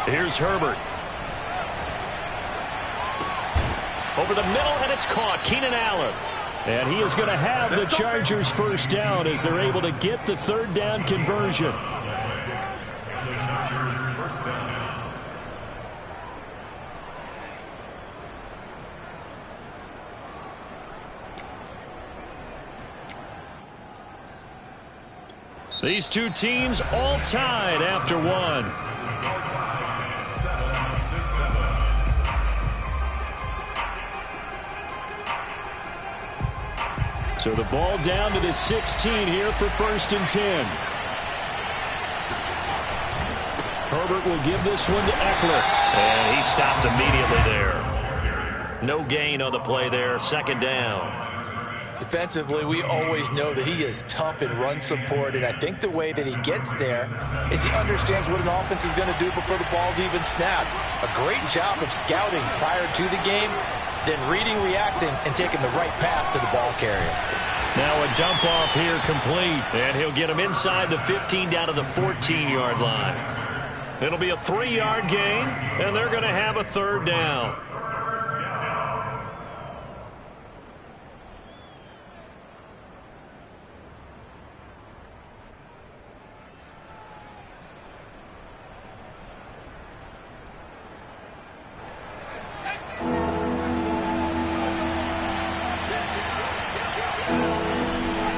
Here's Herbert. Over the middle, and it's caught. Keenan Allen. And he is going to have the Chargers first down as they're able to get the third down conversion. The Chargers first down. These two teams all tied after one. So the ball down to the 16 here for 1st and 10. Herbert will give this one to Eckler. And he stopped immediately there. No gain on the play there. 2nd down. Defensively, we always know that he is tough in run support, and I think the way that he gets there is he understands what an offense is going to do before the ball's even snapped. A great job of scouting prior to the game, then reading, reacting, and taking the right path to the ball carrier. Now a dump off here complete, and he'll get him inside the 15 down to the 14-yard line. It'll be a 3-yard gain, and they're going to have a 3rd down.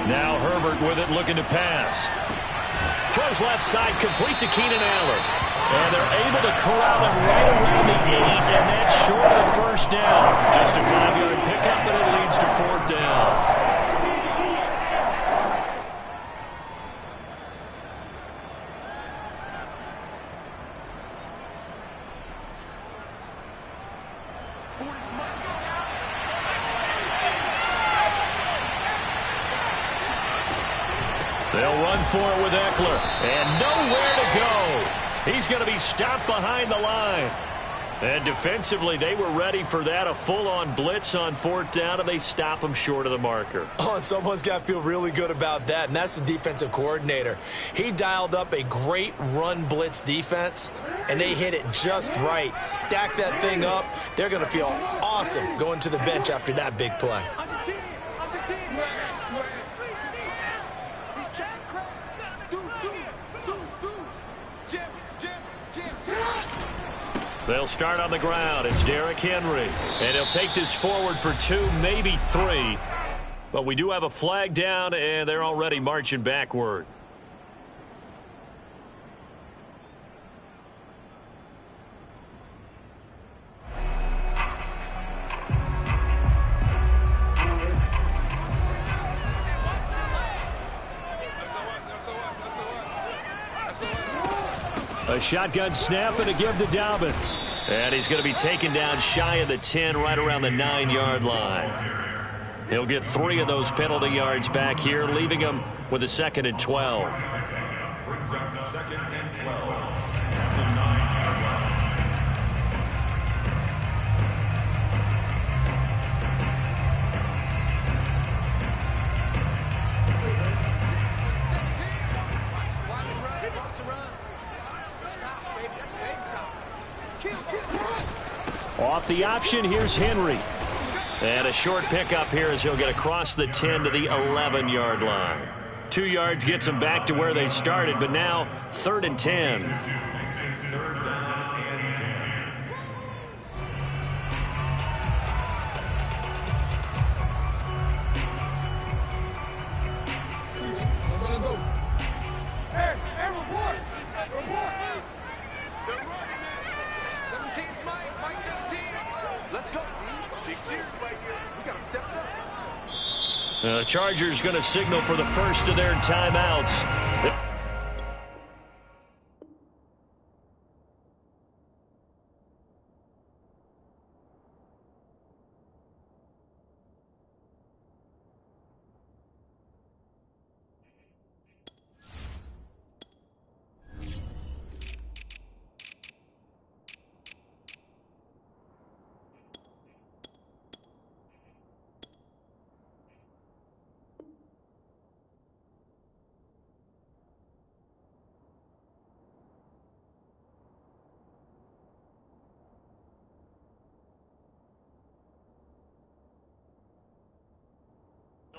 Now Herbert with it, looking to pass. Throws left side, complete to Keenan Allen. And they're able to corral him right around the 8, and that's short of the first down. Just a 5-yard pickup, and it leads to 4th down. They'll run for it with Eckler. And nowhere to go. He's going to be stopped behind the line. And defensively, they were ready for that. A full-on blitz on 4th down, and they stop him short of the marker. Oh, and someone's got to feel really good about that, and that's the defensive coordinator. He dialed up a great run blitz defense, and they hit it just right. Stack that thing up. They're going to feel awesome going to the bench after that big play. They'll start on the ground. It's Derrick Henry. And he'll take this forward for 2, maybe 3. But we do have a flag down, and they're already marching backward. A shotgun snap and a give to Dobbins. And he's going to be taken down shy of the 10, right around the 9-yard line. He'll get 3 of those penalty yards back here, leaving him with a 2nd and 12. Brings up 2nd and 12 at the 9-yard line. Off the option, here's Henry. And a short pickup here as he'll get across the 10 to the 11-yard line. 2 yards gets them back to where they started, but now 3rd and 10. The Chargers going to signal for the first of their timeouts.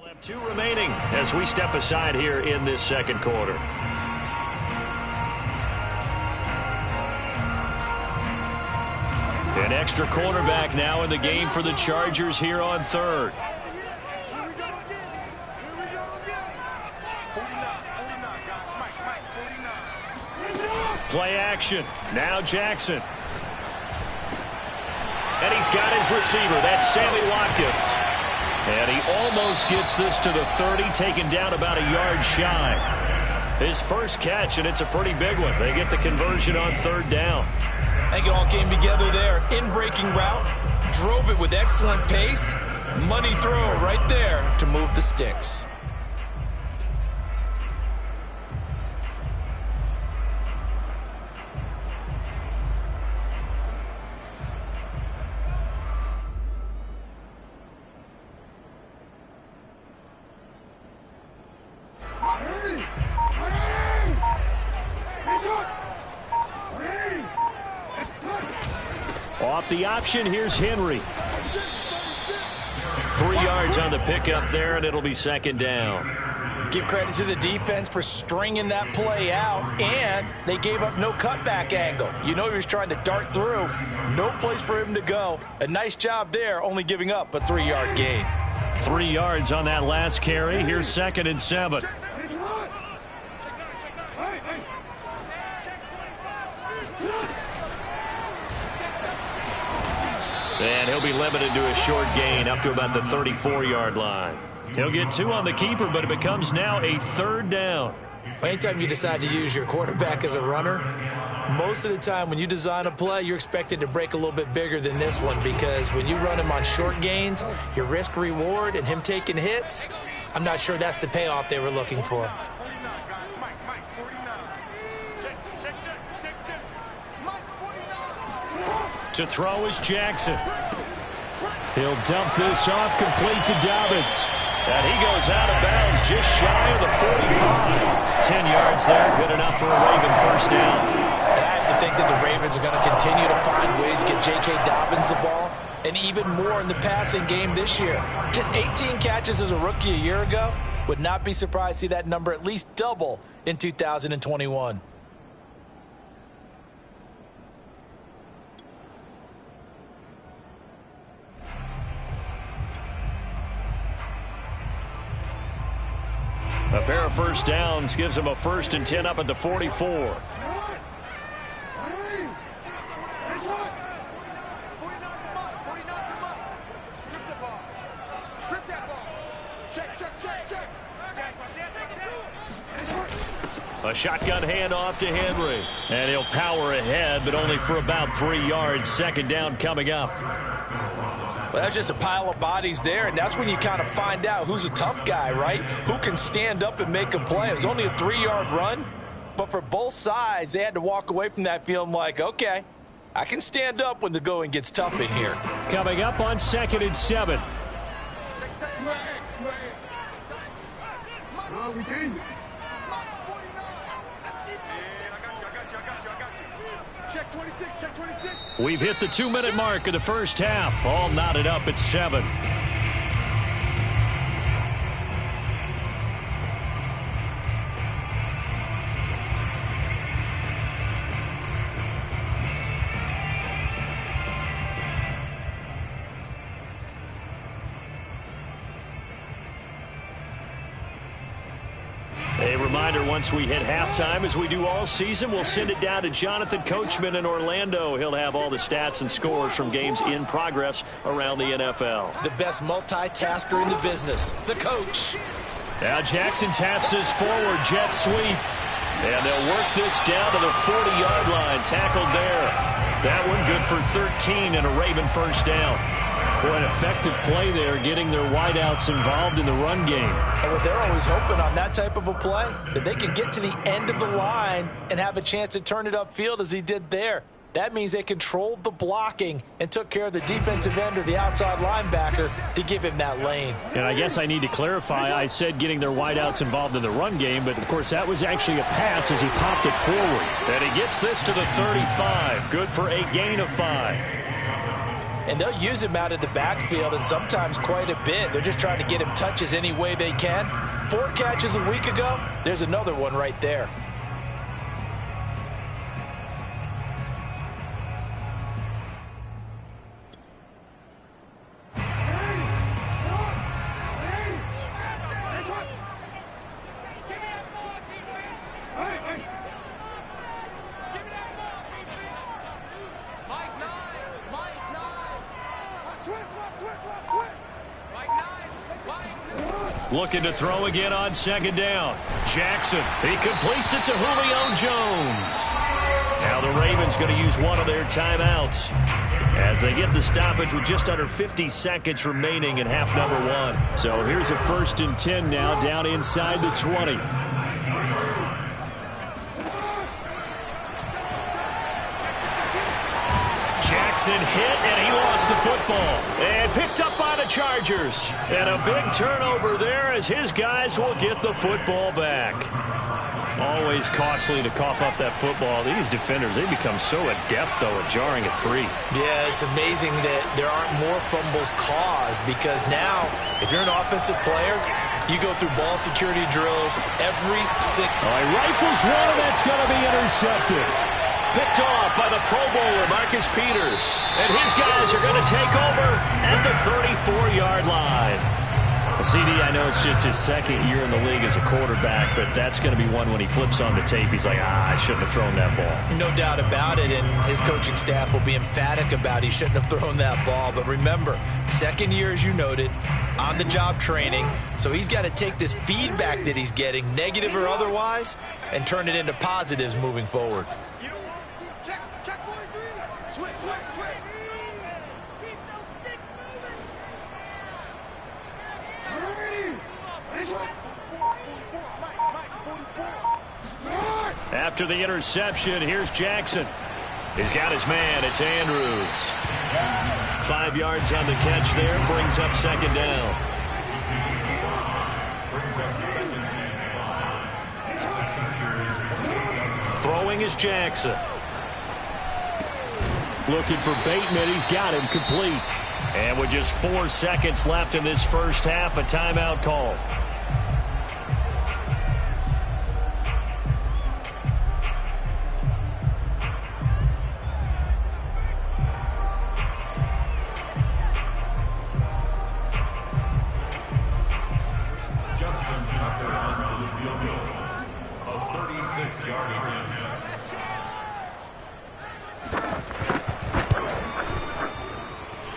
have 2 remaining as we step aside here in this second quarter. An extra quarterback now in the game for the Chargers here on third. Play action. Now Jackson. And he's got his receiver. That's Sammy Watkins. And he almost gets this to the 30, taken down about a yard shy. His first catch, and it's a pretty big one. They get the conversion on third down. I think it all came together there. In-breaking route, drove it with excellent pace. Money throw right there to move the sticks. Off the option, here's Henry. 3 yards on the pickup there, and it'll be second down. Give credit to the defense for stringing that play out, and they gave up no cutback angle. You know he was trying to dart through. No place for him to go. A nice job there, only giving up a 3-yard gain. 3 yards on that last carry. Here's 2nd and 7. And he'll be limited to a short gain up to about the 34-yard line. He'll get 2 on the keeper, but it becomes now a 3rd down. Anytime you decide to use your quarterback as a runner, most of the time when you design a play, you're expected to break a little bit bigger than this one, because when you run him on short gains, your risk-reward and him taking hits, I'm not sure that's the payoff they were looking for. To throw is Jackson. He'll dump this off complete to Dobbins. And he goes out of bounds just shy of the 45. 10 yards there, good enough for a Raven first down. And I have to think that the Ravens are going to continue to find ways to get J.K. Dobbins the ball, and even more in the passing game this year. Just 18 catches as a rookie a year ago. Would not be surprised to see that number at least double in 2021. A pair of first downs gives him a 1st and 10 up at the 44. A shotgun handoff to Henry. And he'll power ahead, but only for about 3 yards. 2nd down coming up. Well, that's just a pile of bodies there, and that's when you kind of find out who's a tough guy, right? Who can stand up and make a play. It was only a 3-yard run, but for both sides, they had to walk away from that feeling like, okay, I can stand up when the going gets tough in here. Coming up on 2nd and 7. Check 26, check 26. We've hit the 2-minute mark of the first half. All knotted up at 7. A reminder, once we hit halftime, as we do all season, we'll send it down to Jonathan Coachman in Orlando. He'll have all the stats and scores from games in progress around the NFL. The best multitasker in the business, the coach. Now Jackson taps his forward jet sweep. And they'll work this down to the 40-yard line. Tackled there. That one good for 13 and a Raven first down. Boy, an effective play there, getting their wideouts involved in the run game. And what they're always hoping on that type of a play, that they can get to the end of the line and have a chance to turn it upfield as he did there. That means they controlled the blocking and took care of the defensive end or the outside linebacker to give him that lane. And I guess I need to clarify, I said getting their wideouts involved in the run game, but of course that was actually a pass as he popped it forward. And he gets this to the 35. Good for a gain of 5. and they'll use him out of the backfield, and sometimes quite a bit. They're just trying to get him touches any way they can. 4 catches a week ago, there's another one right there. Looking to throw again on second down. Jackson, he completes it to Julio Jones. Now the Ravens going to use one of their timeouts as they get the stoppage with just under 50 seconds remaining in half number 1. So here's a 1st and 10 now down inside the 20. Jackson hit, and he lost the football. And picked up by the Chargers. And a big turnover there as his guys will get the football back. Always costly to cough up that football. These defenders, they become so adept, though, at jarring it free. Yeah, it's amazing that there aren't more fumbles caused, because now, if you're an offensive player, you go through ball security drills every single... He rifles one, and that's going to be intercepted. Picked off by the Pro Bowler, Marcus Peters. And his guys are going to take over at the 34-yard line. CD, I know it's just his 2nd year in the league as a quarterback, but that's going to be one when he flips on the tape. He's like, I shouldn't have thrown that ball. No doubt about it, and his coaching staff will be emphatic about he shouldn't have thrown that ball. But remember, 2nd year, as you noted, on-the-job training. So he's got to take this feedback that he's getting, negative or otherwise, and turn it into positives moving forward. After the interception, here's Jackson. He's got his man. It's Andrews. 5 yards on the catch there. Brings up 2nd down. Throwing is Jackson. Looking for Bateman. He's got him complete. And with just 4 seconds left in this first half, a timeout call.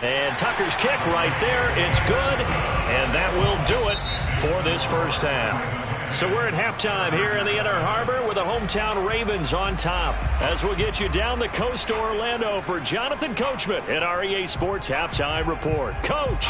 And Tucker's kick right there. It's good, and that will do it for this first half. So we're at halftime here in the Inner Harbor with the hometown Ravens on top. As we'll get you down the coast to Orlando for Jonathan Coachman at our EA Sports Halftime Report. Coach.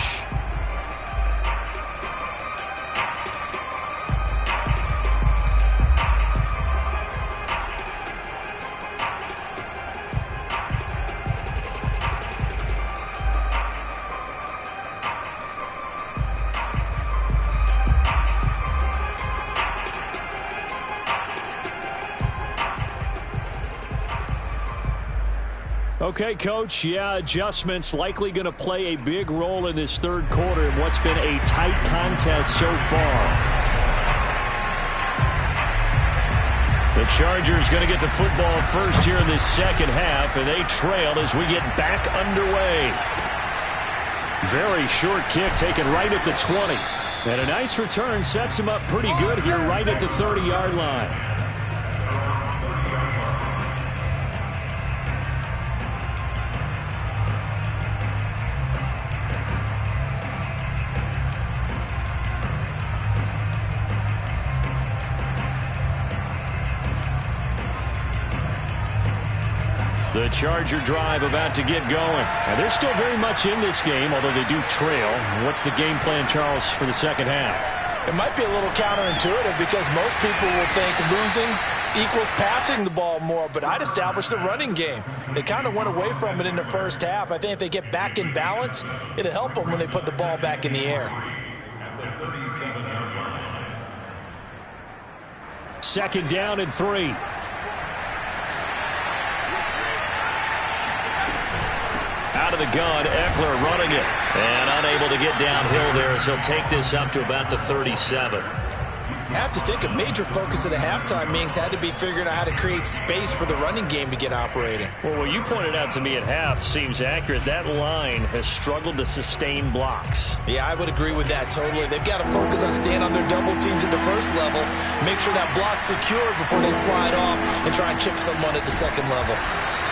Okay, Coach, yeah, adjustments likely going to play a big role in this third quarter in what's been a tight contest so far. The Chargers going to get the football first here in this second half, and they trail as we get back underway. Very short kick taken right at the 20. And a nice return sets him up pretty good here right at the 30-yard line. The Charger drive about to get going. And they're still very much in this game, although they do trail. What's the game plan, Charles, for the second half? It might be a little counterintuitive because most people will think losing equals passing the ball more, but I'd establish the running game. They kind of went away from it in the first half. I think if they get back in balance, it'll help them when they put the ball back in the air. At the 37-yard line. 2nd down and 3. Out of the gun, Eckler running it. And unable to get downhill there as he'll take this up to about the 37. I have to think a major focus of the halftime meetings had to be figuring out how to create space for the running game to get operating. Well, what you pointed out to me at half seems accurate. That line has struggled to sustain blocks. Yeah, I would agree with that totally. They've got to focus on staying on their double teams at the first level, make sure that block's secured before they slide off and try and chip someone at the second level.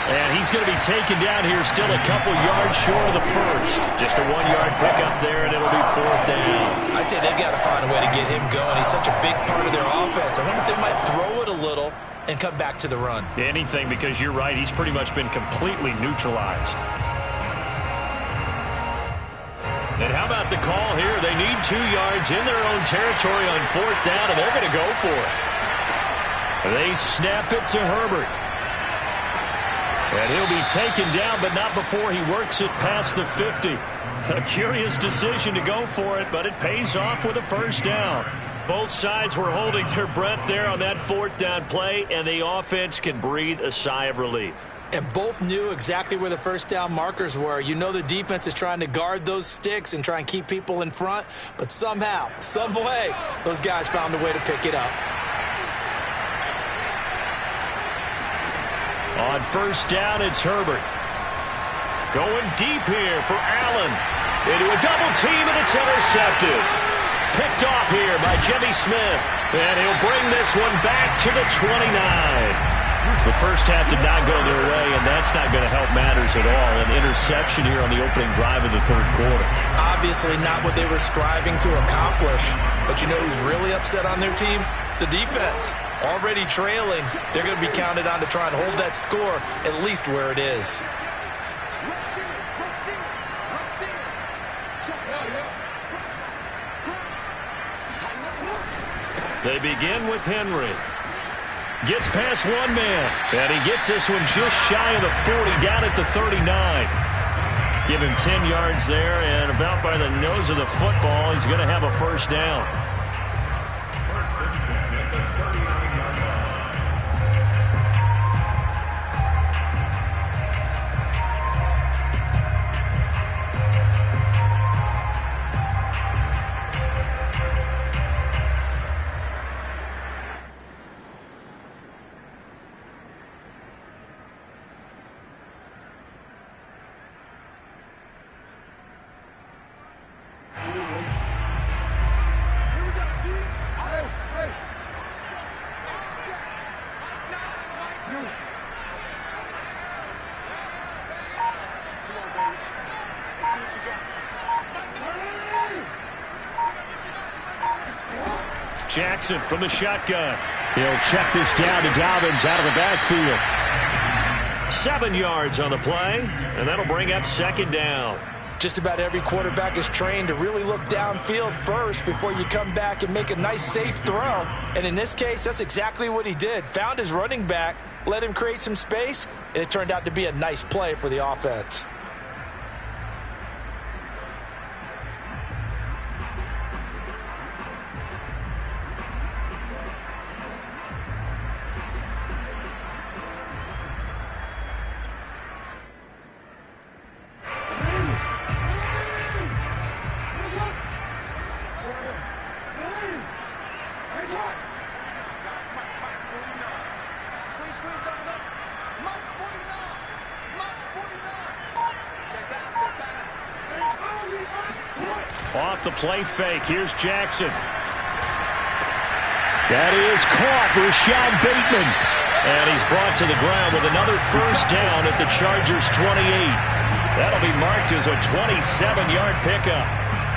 And he's going to be taken down here still a couple yards short of the first. Just a 1-yard pickup there, and it'll be 4th down. I'd say they've got to find a way to get him going. He's such a big part of their offense. I wonder if they might throw it a little and come back to the run. Anything, because you're right. He's pretty much been completely neutralized. And how about the call here? They need 2 yards in their own territory on 4th down, and they're going to go for it. They snap it to Herbert. And he'll be taken down, but not before he works it past the 50. A curious decision to go for it, but it pays off with a 1st down. Both sides were holding their breath there on that 4th down play, and the offense can breathe a sigh of relief. And both knew exactly where the 1st down markers were. You know the defense is trying to guard those sticks and try and keep people in front, but somehow, some way, those guys found a way to pick it up. On 1st down, it's Herbert. Going deep here for Allen. Into a double team, and it's intercepted. Picked off here by Jimmy Smith. And he'll bring this one back to the 29. The first half did not go their way, and that's not going to help matters at all. An interception here on the opening drive of the 3rd quarter. Obviously not what they were striving to accomplish. But you know who's really upset on their team? The defense. Already trailing, they're going to be counted on to try and hold that score at least where it is. They begin with Henry. Gets past one man, and he gets this one just shy of the 40, down at the 39. Give him 10 yards there, and about by the nose of the football, he's going to have a 1st down. Jackson from the shotgun. He'll check this down to Dobbins out of the backfield. 7 yards on the play, and that'll bring up 2nd down. Just about every quarterback is trained to really look downfield first before you come back and make a nice, safe throw. And in this case, that's exactly what he did. Found his running back, let him create some space, and it turned out to be a nice play for the offense. Off the play fake. Here's Jackson. That is caught. Rashad Bateman. And he's brought to the ground with another 1st down at the Chargers' 28. That'll be marked as a 27-yard pickup.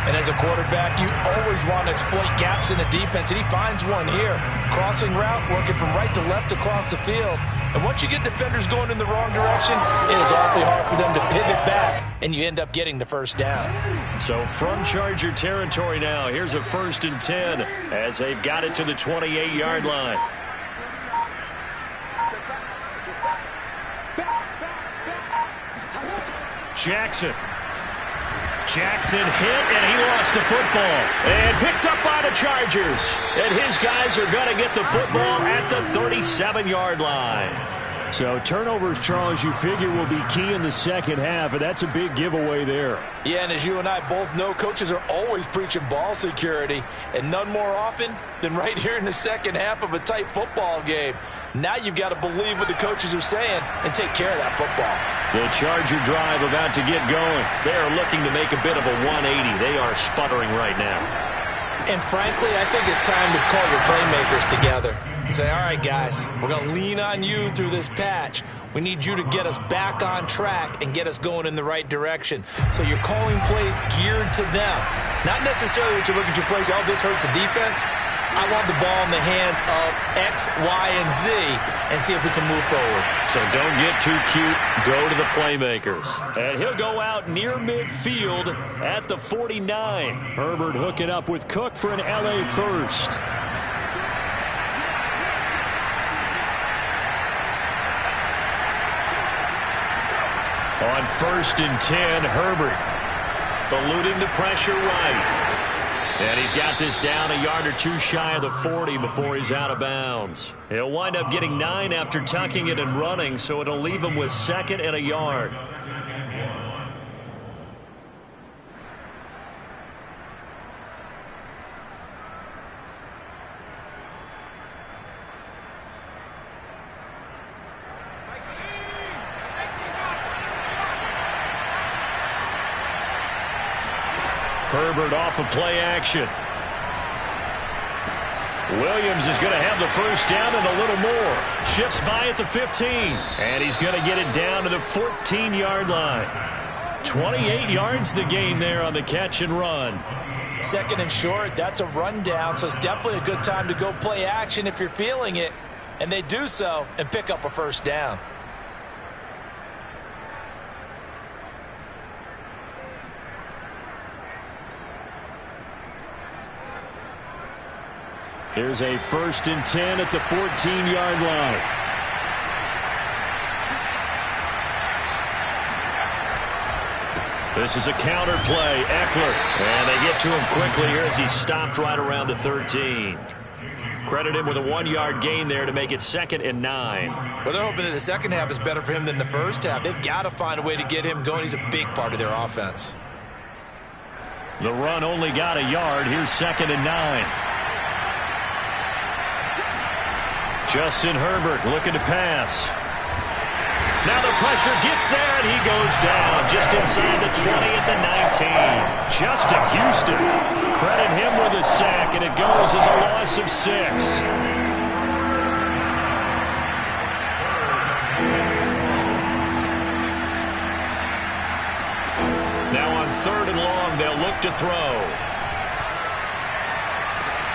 And as a quarterback, you always want to exploit gaps in the defense, and he finds one here. Crossing route, working from right to left across the field. And once you get defenders going in the wrong direction, it is awfully hard for them to pivot back, and you end up getting the 1st down. So from Charger territory now, here's a 1st and 10 as they've got it to the 28-yard line. Jackson hit, and he lost the football. And picked up by the Chargers. And his guys are going to get the football at the 37-yard line. So turnovers, Charles, you figure will be key in the second half, and that's a big giveaway there. Yeah, and as you and I both know, coaches are always preaching ball security, and none more often than right here in the second half of a tight football game. Now you've got to believe what the coaches are saying and take care of that football. The Charger drive about to get going. They are looking to make a bit of a 180. They are sputtering right now. And frankly, I think it's time to call your playmakers together and say, all right, guys, we're going to lean on you through this patch. We need you to get us back on track and get us going in the right direction. So you're calling plays geared to them. Not necessarily what you look at your plays, oh, this hurts the defense. I want the ball in the hands of X, Y, and Z and see if we can move forward. So don't get too cute. Go to the playmakers. And he'll go out near midfield at the 49. Herbert hooking up with Cook for an LA first. On 1st and 10, Herbert eluding the pressure right. And he's got this down a yard or two shy of the 40 before he's out of bounds. He'll wind up getting 9 after tucking it and running, so it'll leave him with 2nd and a yard. Herbert off of play action. Williams is going to have the first down and a little more. Shifts by at the 15. And he's going to get it down to the 14-yard line. 28 yards the gain there on the catch and run. 2nd and short, that's a rundown, so it's definitely a good time to go play action if you're feeling it. And they do so and pick up a first down. Here's a 1st and 10 at the 14-yard line. This is a counter play. Eckler. And they get to him quickly here as he stopped right around the 13. Credit him with a 1-yard gain there to make it 2nd and 9. Well, they're hoping that the second half is better for him than the first half. They've got to find a way to get him going. He's a big part of their offense. The run only got a yard. Here's 2nd and 9. Justin Herbert looking to pass. Now the pressure gets there, and he goes down just inside the 20 at the 19. Justin Houston. Credit him with a sack, and it goes as a loss of 6. Now on 3rd and long, they'll look to throw.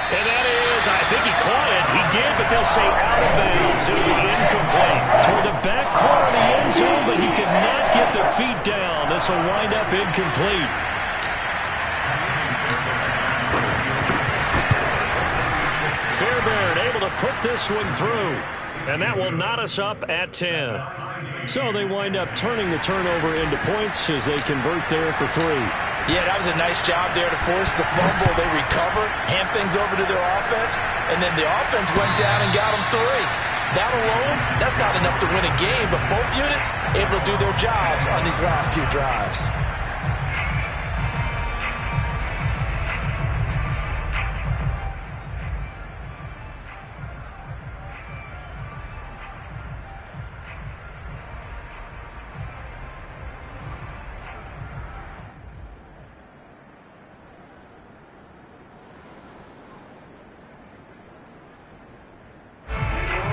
And that is, I think he caught it. He did, but they'll say out of bounds. It'll be incomplete. Toward the back corner of the end zone, but he could not get the feet down. This will wind up incomplete. Fairbairn able to put this one through. And that will knot us up at 10. So they wind up turning the turnover into points as they convert there for 3. Yeah, that was a nice job there to force the fumble. They recovered, hand things over to their offense, and then the offense went down and got them 3. That alone, that's not enough to win a game, but both units able to do their jobs on these last 2 drives.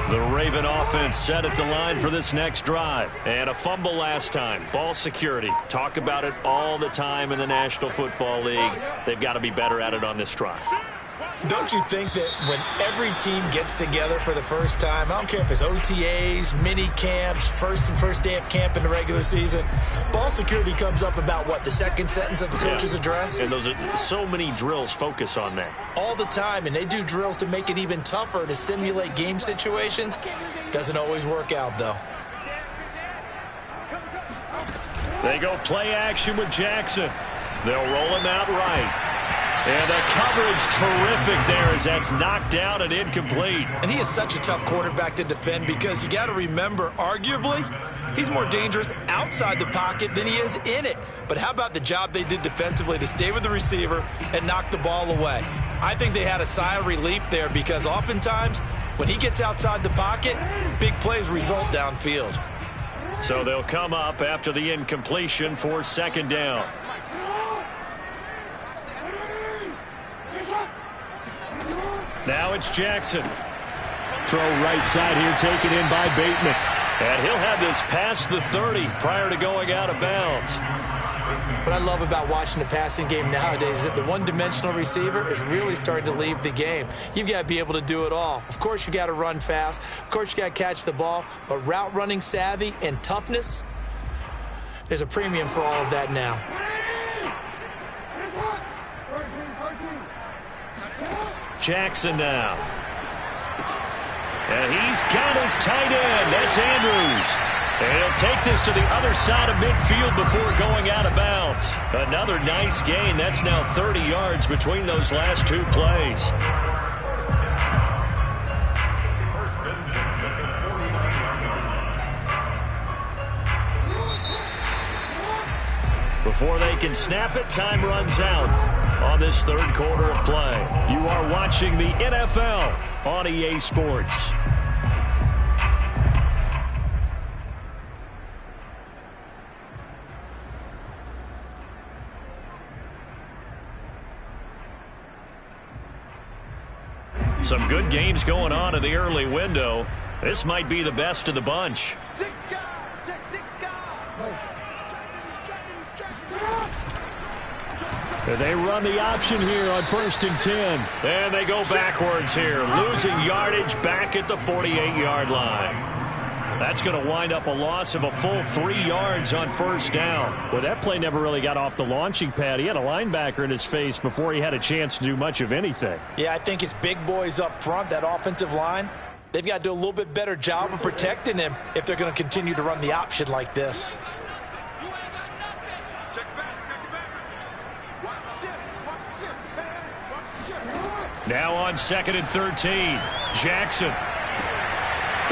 The Raven offense set at the line for this next drive. And a fumble last time. Ball security. Talk about it all the time in the National Football League. They've got to be better at it on this drive. Don't you think that when every team gets together for the first time, I don't care if it's OTAs, mini camps, first day of camp in the regular season, ball security comes up about what, the second sentence of the coach's address? And those are so many drills focus on that. All the time, and they do drills to make it even tougher to simulate game situations. Doesn't always work out, though. They go play action with Jackson. They'll roll him out right. And the coverage terrific there as that's knocked down and incomplete. And he is such a tough quarterback to defend because you got to remember, arguably, he's more dangerous outside the pocket than he is in it. But how about the job they did defensively to stay with the receiver and knock the ball away? I think they had a sigh of relief there because oftentimes when he gets outside the pocket, big plays result downfield. So they'll come up after the incompletion for second down. Now it's Jackson. Throw right side here taken in by Bateman. And he'll have this past the 30 prior to going out of bounds. What I love about watching the passing game nowadays is that the one-dimensional receiver is really starting to leave the game. You've got to be able to do it all. Of course, you got to run fast. Of course, you got to catch the ball. But route running savvy and toughness, there's a premium for all of that now. Jackson now. And he's got his tight end. That's Andrews. And he'll take this to the other side of midfield before going out of bounds. Another nice gain. That's now 30 yards between those last two plays. Before they can snap it, time runs out on this third quarter of play. You are watching the NFL on EA Sports. Some good games going on in the early window. This might be the best of the bunch. They run the option here on 1st and 10. And they go backwards here, losing yardage back at the 48-yard line. That's going to wind up a loss of a full 3 yards on first down. Well, that play never really got off the launching pad. He had a linebacker in his face before he had a chance to do much of anything. Yeah, I think it's big boys up front, that offensive line. They've got to do a little bit better job of protecting him if they're going to continue to run the option like this. Now on 2nd and 13, Jackson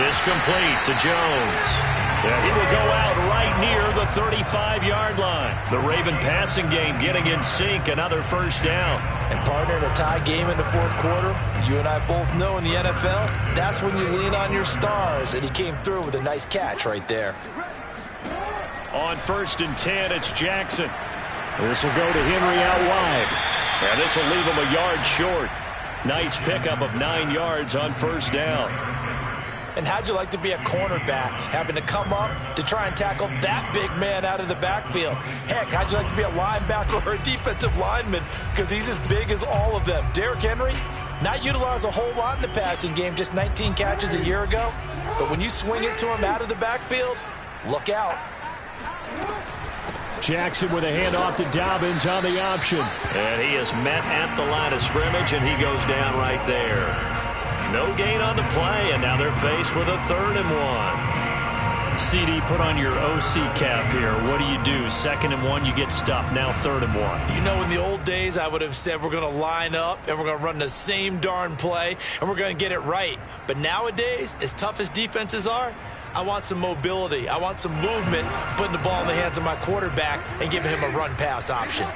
is complete to Jones. Yeah, he will go out right near the 35-yard line. The Raven passing game getting in sync, another first down. And partner, in a tie game in the fourth quarter, you and I both know in the NFL, that's when you lean on your stars, and he came through with a nice catch right there. On 1st and 10, it's Jackson. This will go to Henry out wide. And this will leave him a yard short. Nice pickup of 9 yards on first down. And how'd you like to be a cornerback, having to come up to try and tackle that big man out of the backfield? Heck, how'd you like to be a linebacker or a defensive lineman? Because he's as big as all of them. Derrick Henry, not utilized a whole lot in the passing game, just 19 catches a year ago. But when you swing it to him out of the backfield, look out. Jackson with a handoff to Dobbins on the option. And he is met at the line of scrimmage, and he goes down right there. No gain on the play, and now they're faced with a 3rd and 1. CD, put on your OC cap here. What do you do? 2nd and 1, you get stuffed. Now 3rd and 1. You know, in the old days, I would have said we're going to line up and we're going to run the same darn play and we're going to get it right. But nowadays, as tough as defenses are, I want some mobility. I want some movement, putting the ball in the hands of my quarterback and giving him a run-pass option.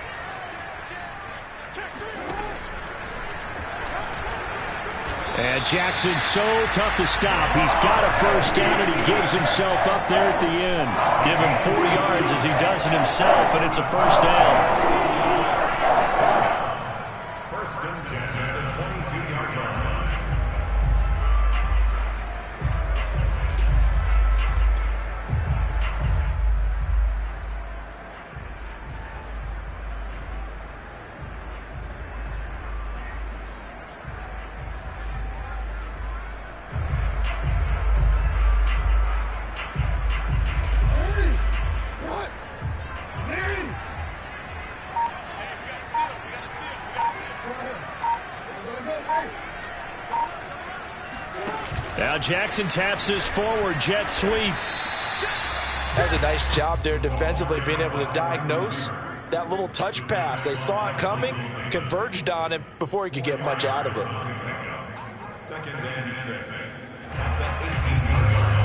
And Jackson's so tough to stop. He's got a first down, and he gives himself up there at the end. Give him 4 yards as he does it himself, and it's a first down. 1st and 10 at the 22-yard line. Now Jackson taps his forward jet sweep. Does a nice job there defensively, being able to diagnose that little touch pass. They saw it coming, converged on him before he could get much out of it. 2nd and 6. That's an 18-yard line.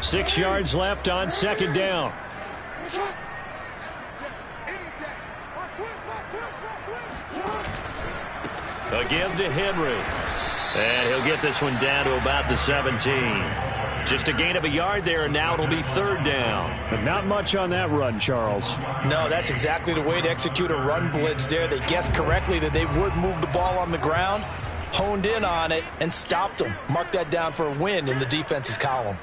Six yards left on 2nd down. A give to Henry. And he'll get this one down to about the 17. Just a gain of a yard there, and now it'll be 3rd down. But not much on that run, Charles. No, that's exactly the way to execute a run blitz there. They guessed correctly that they would move the ball on the ground, honed in on it, and stopped them. Mark that down for a win in the defense's column.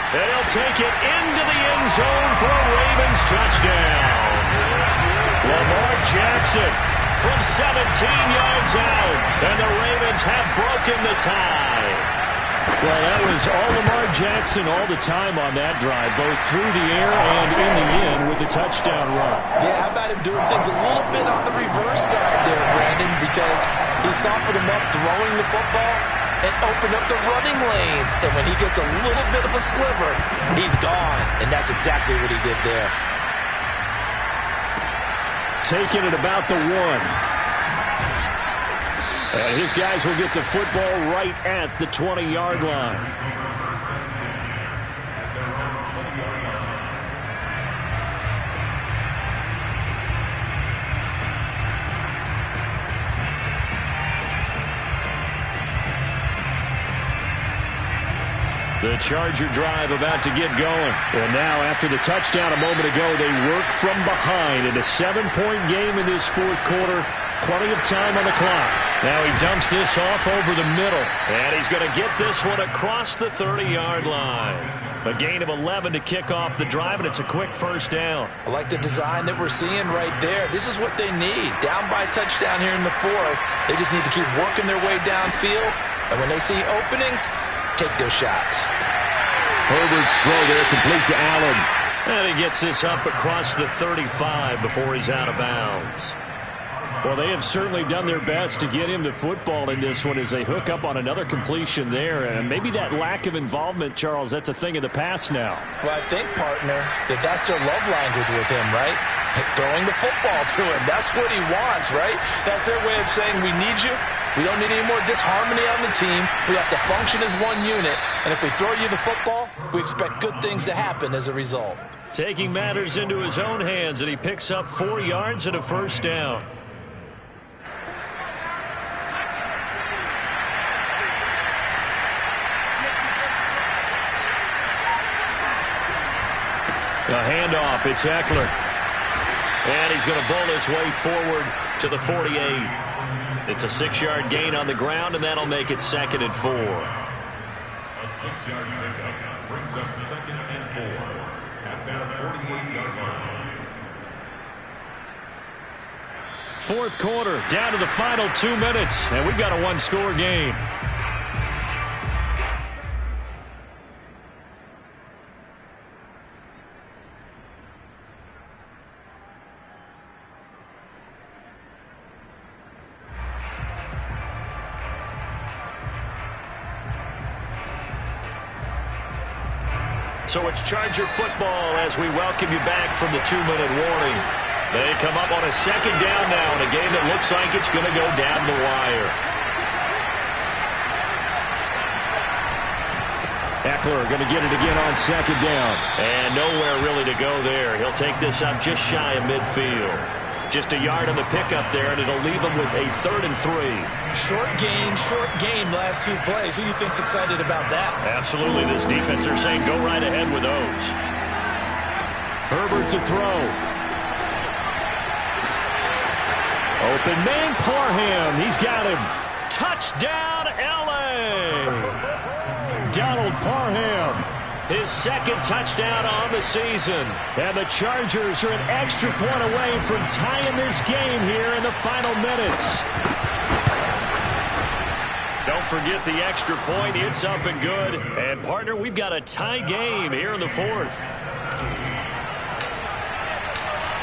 They'll take it into the end zone for a Ravens touchdown. Lamar Jackson from 17 yards out, and the Ravens have broken the tie. Well, that was all Lamar Jackson all the time on that drive, both through the air and in the end with a touchdown run. Yeah, how about him doing things a little bit on the reverse side there, Brandon, because he softened him up throwing the football and opened up the running lanes. And when he gets a little bit of a sliver, he's gone. And that's exactly what he did there. Taking it about the 1. And his guys will get the football right at the 20-yard line. The Charger drive about to get going. And now, after the touchdown a moment ago, they work from behind in a 7-point game in this 4th quarter. Plenty of time on the clock. Now he dumps this off over the middle. And he's going to get this one across the 30-yard line. A gain of 11 to kick off the drive, and it's a quick 1st down. I like the design that we're seeing right there. This is what they need. Down by a touchdown here in the 4th. They just need to keep working their way downfield. And when they see openings, take their shots. Herbert's throw there complete to Allen. And he gets this up across the 35 before he's out of bounds. Well, they have certainly done their best to get him to football in this one as they hook up on another completion there. And maybe that lack of involvement, Charles, that's a thing of the past now. Well, I think, partner, that's their love language with him, right? Throwing the football to him. That's what he wants, right? That's their way of saying, we need you. We don't need any more disharmony on the team. We have to function as one unit. And if we throw you the football, we expect good things to happen as a result. Taking matters into his own hands, and he picks up 4 yards and a 1st down. A handoff, it's Eckler. And he's going to bowl his way forward to the 48. It's a 6-yard gain on the ground, and that'll make it 2nd and 4. A 6-yard pickup brings up 2nd and 4 at their 48-yard line. 4th quarter, down to the final 2 minutes, and we've got a 1-score game. So it's Charger football as we welcome you back from the 2-minute warning. They come up on a 2nd down now in a game that looks like it's going to go down the wire. Eckler going to get it again on 2nd down. And nowhere really to go there. He'll take this up just shy of midfield. Just a yard on the pickup there, and it'll leave him with a 3rd and 3. Short game, last 2 plays. Who do you think's excited about that? Absolutely. This defense are saying go right ahead with those. Herbert to throw. Open man, Parham. He's got him. Touchdown, L.A. Donald Parham. His 2nd touchdown on the season. And the Chargers are an extra point away from tying this game here in the final minutes. Don't forget the extra point. It's up and good. And, partner, we've got a tie game here in the fourth.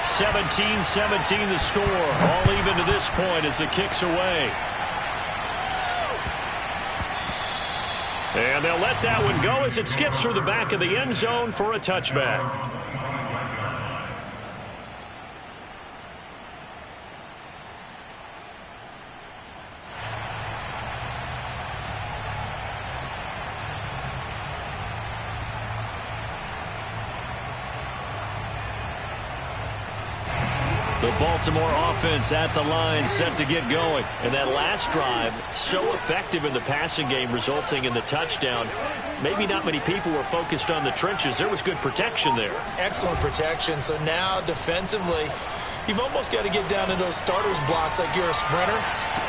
17-17 the score. All even to this point as the kick's away. And they'll let that one go as it skips through the back of the end zone for a touchback. The Baltimore offense at the line, set to get going. And that last drive, so effective in the passing game, resulting in the touchdown. Maybe not many people were focused on the trenches. There was good protection there. Excellent protection. So now, defensively, you've almost got to get down into those starters blocks like you're a sprinter.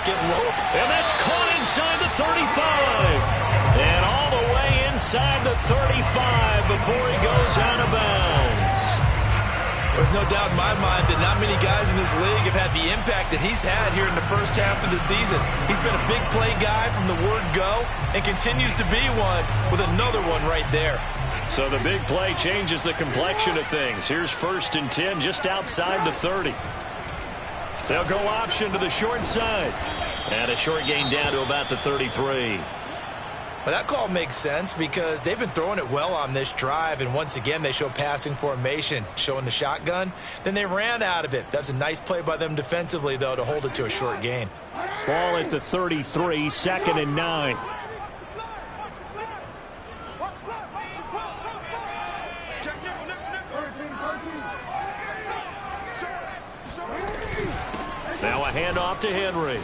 Get low. And that's caught inside the 35. And all the way inside the 35 before he goes out of bounds. There's no doubt in my mind that not many guys in this league have had the impact that he's had here in the first half of the season. He's been a big play guy from the word go and continues to be one with another one right there. So the big play changes the complexion of things. Here's 1st and 10 just outside the 30. They'll go option to the short side. And a short gain down to about the 33. Well, that call makes sense because they've been throwing it well on this drive, and once again they show passing formation, showing the shotgun. Then they ran out of it. That's a nice play by them defensively, though, to hold it to a short gain. Ball at the 33, 2nd and 9. Now a handoff to Henry.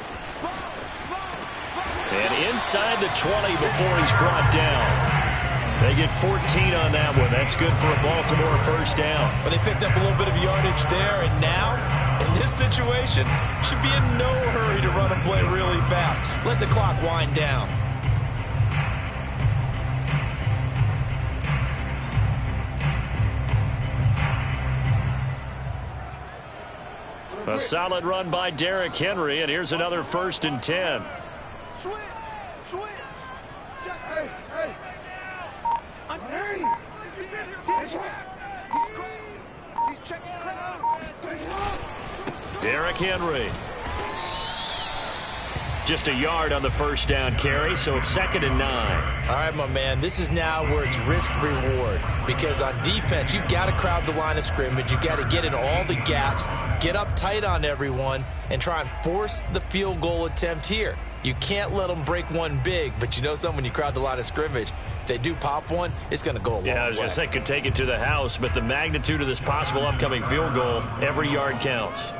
And inside the 20 before he's brought down. They get 14 on that one. That's good for a Baltimore first down. But they picked up a little bit of yardage there, and now, in this situation, should be in no hurry to run a play really fast. Let the clock wind down. A solid run by Derrick Henry, and here's another 1st and 10. Switch! Hey! He's checking crowd. Derrick Henry. Just a yard on the first down carry, so it's 2nd and 9. All right, my man, this is now where it's risk-reward. Because on defense, you've got to crowd the line of scrimmage. You've got to get in all the gaps, get up tight on everyone, and try and force the field goal attempt here. You can't let them break one big, but you know something, when you crowd the line of scrimmage, if they do pop one, it's going to go a long way. Yeah, I was going to say could take it to the house, but the magnitude of this possible upcoming field goal, every yard counts.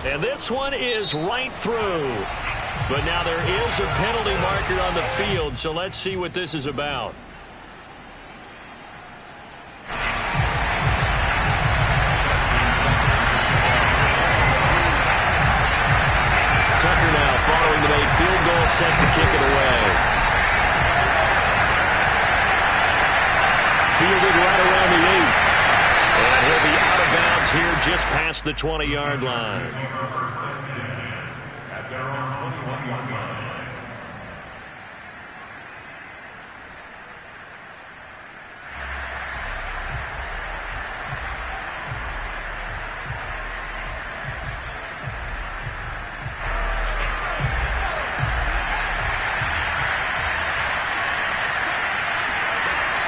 And this one is right through. But now there is a penalty marker on the field, so let's see what this is about. Tucker now following the made field goal, set to kick it away. Fielded right around the 8. And he'll be out of bounds here just past the 20-yard line. At their own 21-yard line.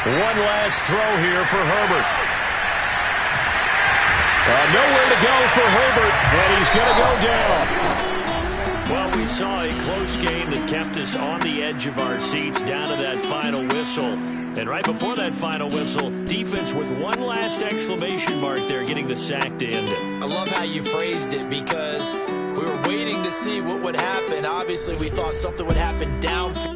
One last throw here for Herbert. Nowhere to go for Herbert, and he's going to go down. Well, we saw a close game that kept us on the edge of our seats down to that final whistle. And right before that final whistle, defense with one last exclamation mark there, getting the sack to end it. I love how you phrased it because we were waiting to see what would happen. Obviously, we thought something would happen downfield.